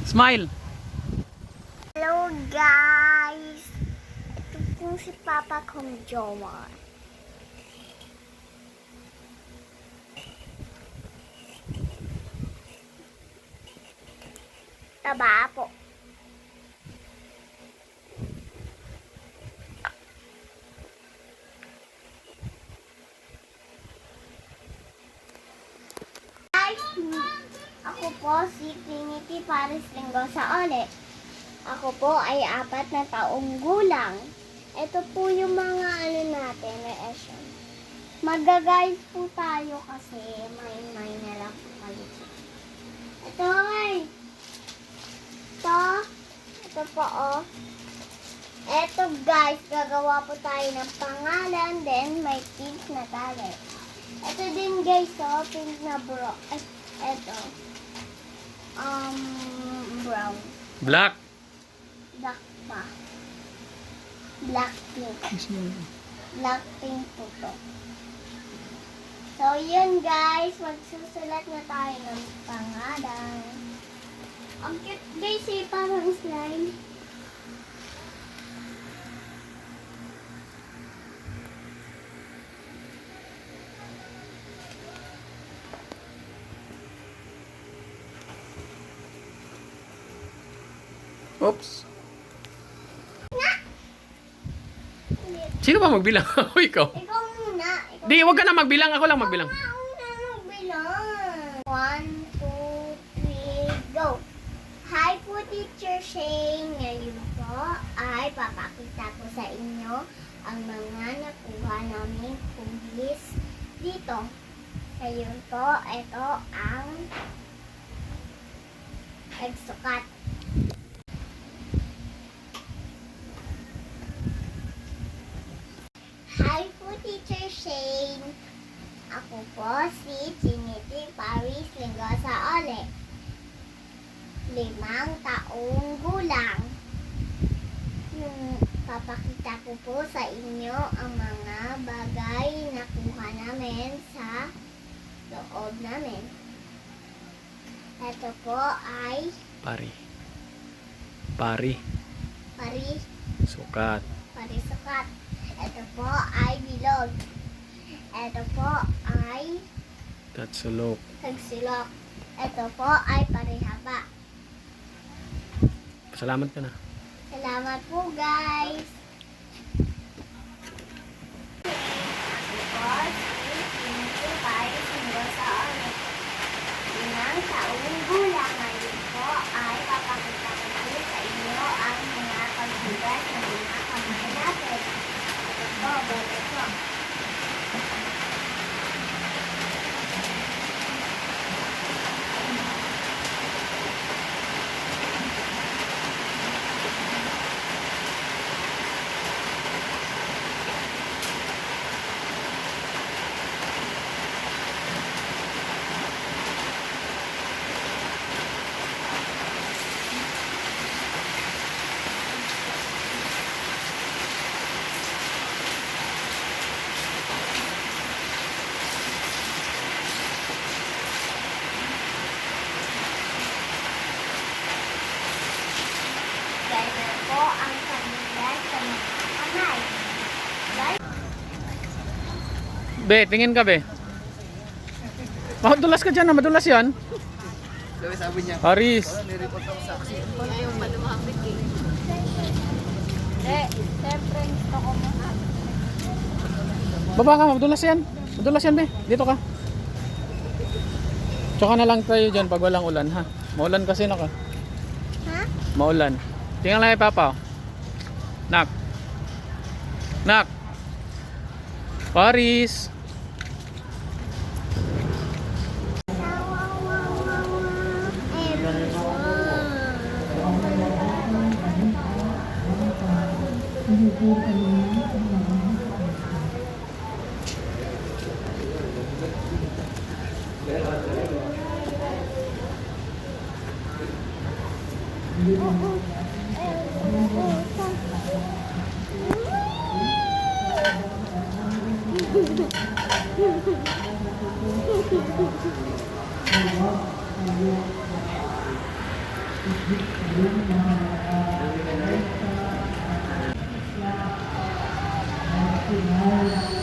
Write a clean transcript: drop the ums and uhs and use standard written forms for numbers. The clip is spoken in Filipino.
Smile! Hello guys! Ito po si Papa kong Jomar. Taba po. Guys, ako po si Trinity Paris Linggosa ulit. Ako po ay 4 na taong gulang. Ito po yung mga natin, reaction. Mag-guys po tayo kasi may na lang po kayo. Ito ay. Ito po oh. Ito guys, gagawa po tayo ng pangalan, then may pink na tali. Ito din guys, oh, pink na bro. Ito. Brown. Black! Black pa. Black pink. Black pink po to. So, yun guys. Magsusulat na tayo ng pangalan. Ang cute guys eh. Parang slime. Oops! Sino ba magbilang? Ako, ikaw. Ikaw muna. Ikaw Di, wag ka na magbilang. Ako lang magbilang. una magbilang. 1, 2, 3, go. Hi po, Teacher Shane. Ngayon po ay papakita ko sa inyo ang mga nakuha namin pulis dito. Ngayon po, ito ang nagsukat. Hi po, Teacher Shane. Ako po si Trinity Paris Linggosa ulit. 5 taong gulang. Papakita ko po sa inyo ang mga bagay na kuha namin sa loob namin. Ito po ay Pari. Sukat. parisukat. Ito po ay bilog. Ito po ay Tatsulok. tagsilok. Ito po ay parihaba. Salamat ka na. Salamat po guys. Ako po si Trinity Paris Linggosa ulit. 5 taong gulang. Ngayon po ay papakita ko po sa inyo ang mga pagbugas ng mga kamay natin. Ito po, bote po. Ganyan po ang pagbugas sa mga kamay. Guys, Be, tingin ka, be. Madulas ka dyan, madulas yan. Sabi niya, Paris. nireport ako sa aksi. siyempre gusto ko mga Baba ka, madulas yan. Madulas yan, be. Dito ka. Tsaka na lang tayo dyan pag walang ulan, ha? Maulan kasi na ka. ha? Maulan. Tingnan lang kay Papa. Oh. Nak. Nak. Paris. Dami ka na rin.